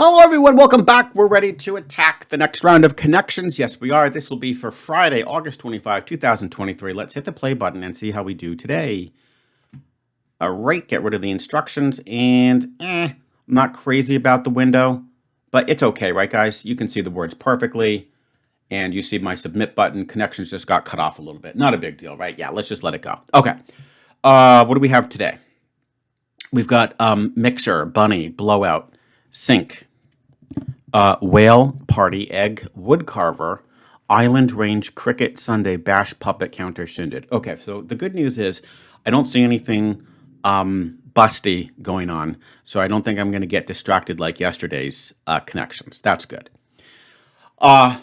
Hello, everyone. Welcome back. We're ready to attack the next round of connections. Yes, we are. This will be for Friday, August 25, 2023. Let's hit the play button and see how we do today. All right, get rid of the instructions. And I'm not crazy about the window, but it's okay, right, guys? You can see the words perfectly. And you see my submit button. Connections just got cut off a little bit. Not a big deal, right? Yeah, let's just let it go. Okay. What do we have today? We've got mixer, bunny, blowout, sink, whale, party, egg, woodcarver, island, range, cricket, Sunday, bash, puppet, counter, shindig. Okay, so the good news is I don't see anything busty going on, so I don't think I'm going to get distracted like yesterday's connections. That's good. But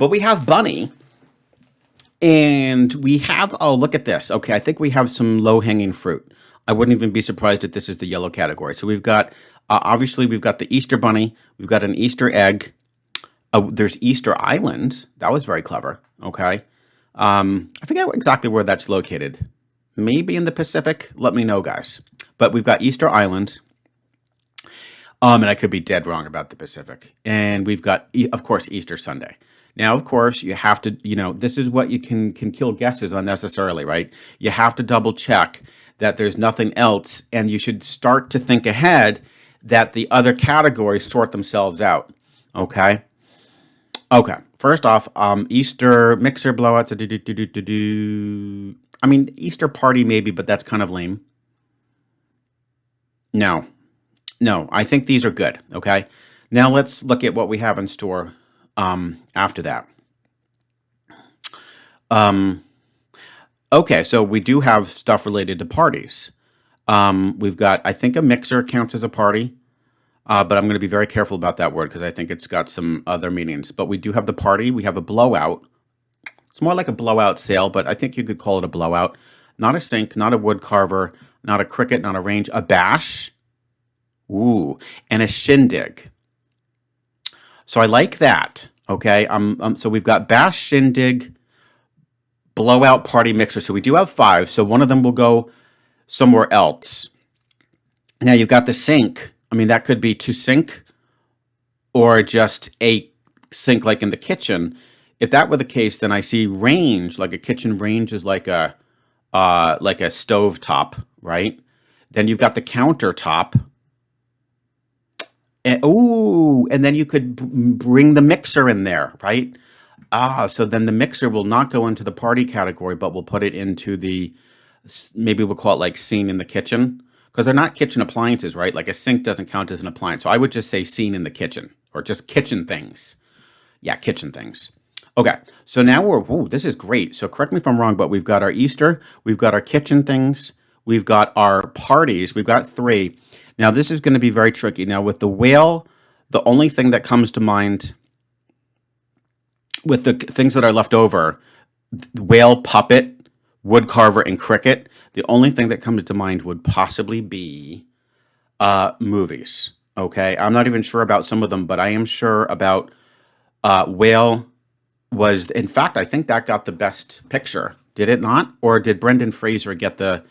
we have bunny, and we have, oh, look at this. Okay, I think we have some low-hanging fruit. I wouldn't even be surprised if this is the yellow category. So we've got, obviously, we've got the Easter bunny. We've got an Easter egg. There's Easter Island. That was very clever. Okay. I forget exactly where that's located. Maybe in the Pacific. Let me know, guys. But we've got Easter Island. And I could be dead wrong about the Pacific. And we've got, of course, Easter Sunday. Now, of course, you have to, this is what you can kill guesses unnecessarily, right? You have to double check that there's nothing else, and you should start to think ahead that the other categories sort themselves out, okay? Okay, first off, Easter mixer blowouts, I mean, Easter party maybe, but that's kind of lame. No, I think these are good, okay? Now let's look at what we have in store after that. Okay, so we do have stuff related to parties. We've got, I think a mixer counts as a party, but I'm going to be very careful about that word because I think it's got some other meanings. But we do have the party. We have a blowout. It's more like a blowout sale, but I think you could call it a blowout. Not a sink, not a wood carver, not a cricket, not a range, a bash. Ooh, and a shindig. So I like that. Okay, so we've got bash, shindig, blowout, party, mixer. So we do have 5. So one of them will go somewhere else. Now you've got the sink. I mean, that could be to sink or just a sink like in the kitchen. If that were the case, then I see range, like a kitchen range is like a stove top, right? Then you've got the countertop. And then you could bring the mixer in there, right? So then the mixer will not go into the party category, but we'll put it into the, maybe we'll call it like scene in the kitchen, because they're not kitchen appliances, right? Like a sink doesn't count as an appliance. So I would just say scene in the kitchen or just kitchen things. Yeah, kitchen things. Okay, so now this is great. So correct me if I'm wrong, but we've got our Easter, we've got our kitchen things, we've got our parties, we've got 3. Now this is going to be very tricky. Now with the whale, the only thing that comes to mind with the things that are left over, whale, puppet, woodcarver, and cricket, the only thing that comes to mind would possibly be movies. Okay, I'm not even sure about some of them, but I am sure about whale was, in fact, I think that got the best picture. Did it not? Or did Brendan Fraser get the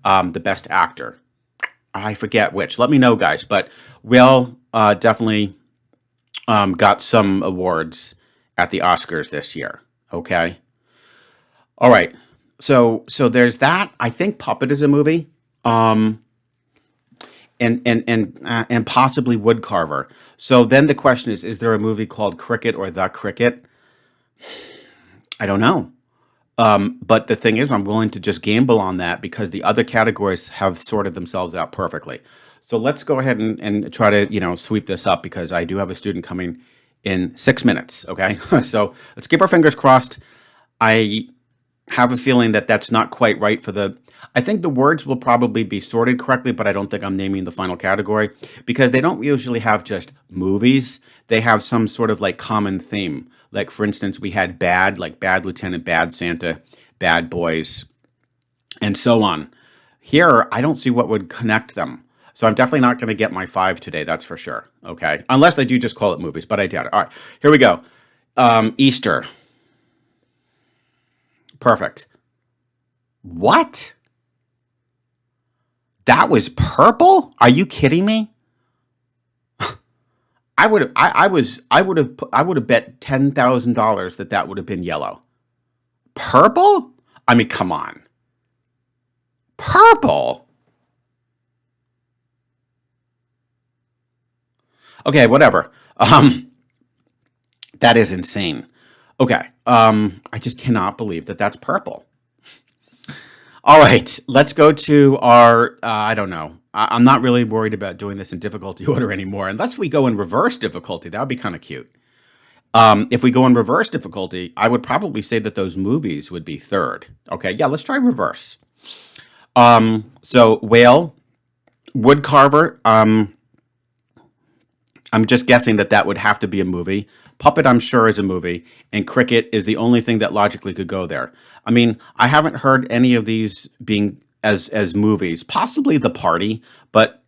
best actor? I forget which. Let me know, guys. But whale definitely got some awards at the Oscars this year. Okay. All right. So there's that. I think Puppet is a movie. And possibly Woodcarver. So then the question is there a movie called Cricket or The Cricket? I don't know. But the thing is, I'm willing to just gamble on that because the other categories have sorted themselves out perfectly. So let's go ahead and try to, sweep this up because I do have a student coming in 6 minutes. Okay. So let's keep our fingers crossed. I have a feeling that that's not quite right I think the words will probably be sorted correctly, but I don't think I'm naming the final category because they don't usually have just movies. They have some sort of like common theme. Like for instance, we had bad, like Bad Lieutenant, Bad Santa, Bad Boys, and so on. Here, I don't see what would connect them. So I'm definitely not going to get my 5 today, that's for sure. Okay. Unless they do just call it movies, but I doubt it. All right, here we go. Easter. Perfect. What? That was purple? Are you kidding me? I would have bet $10,000 that that would have been yellow. Purple? I mean, come on. Purple? Okay, whatever. That is insane. Okay. I just cannot believe that that's purple. All right, let's go to our. I don't know. I'm not really worried about doing this in difficulty order anymore, unless we go in reverse difficulty. That would be kind of cute. If we go in reverse difficulty, I would probably say that those movies would be third. Okay, yeah, let's try reverse. So whale, woodcarver. I'm just guessing that that would have to be a movie. Puppet, I'm sure, is a movie, and cricket is the only thing that logically could go there. I mean, I haven't heard any of these being as movies. Possibly The Party, but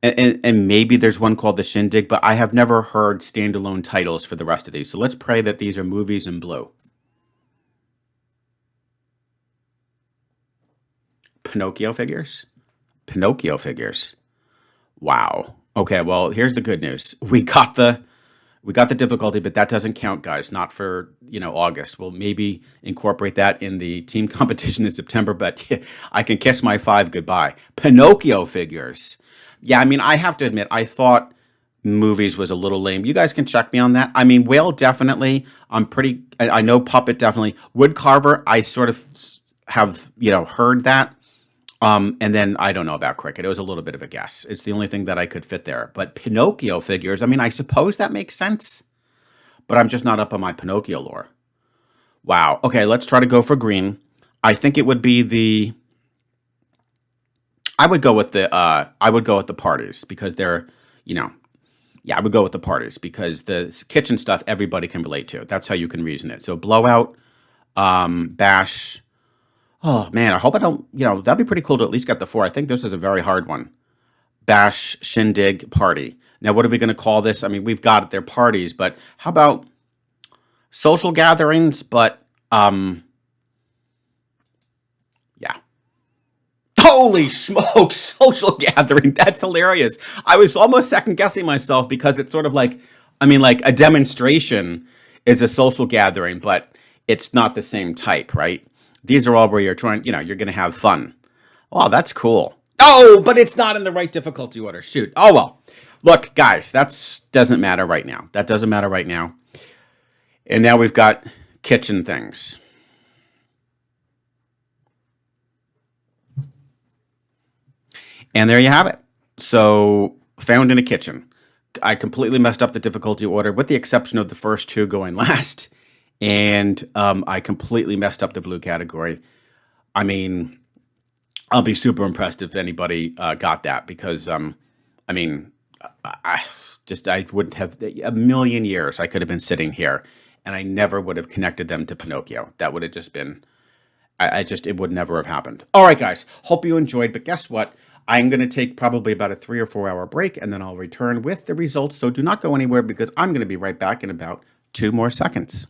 and maybe there's one called The Shindig, but I have never heard standalone titles for the rest of these. So let's pray that these are movies in blue. Pinocchio figures. Pinocchio figures. Wow. Okay, well, here's the good news. We got the difficulty, but that doesn't count, guys. Not for, August. We'll maybe incorporate that in the team competition in September, but I can kiss my five goodbye. Pinocchio figures. Yeah, I mean, I have to admit, I thought movies was a little lame. You guys can check me on that. I mean, whale definitely. I know puppet definitely. Woodcarver, I sort of have, heard that. And then I don't know about cricket. It was a little bit of a guess. It's the only thing that I could fit there. But Pinocchio figures, I mean, I suppose that makes sense, but I'm just not up on my Pinocchio lore. Wow. Okay, let's try to go for green. I think it would be I would go with the parties because they're, you know, yeah, I would go with the parties because the kitchen stuff everybody can relate to. That's how you can reason it. So blowout, bash. Oh man, I hope I don't. That'd be pretty cool to at least get the four. I think this is a very hard one. Bash, shindig, party. Now, what are we going to call this? I mean, we've got it. They're parties, but how about social gatherings? But yeah. Holy smokes, social gathering. That's hilarious. I was almost second guessing myself because it's sort of like, I mean, like a demonstration is a social gathering, but it's not the same type, right? These are all where you're trying, you're going to have fun. Oh, that's cool. Oh, but it's not in the right difficulty order. Shoot. Oh, well. Look, guys, that doesn't matter right now. That doesn't matter right now. And now we've got kitchen things. And there you have it. So, found in a kitchen. I completely messed up the difficulty order with the exception of the first two going last. And I completely messed up the blue category. I mean, I'll be super impressed if anybody got that because, I mean, I wouldn't have a million years I could have been sitting here and I never would have connected them to Pinocchio. That would have just been, it would never have happened. All right, guys, hope you enjoyed. But guess what? I'm going to take probably about a 3 or 4 hour break and then I'll return with the results. So do not go anywhere because I'm going to be right back in about 2 more seconds.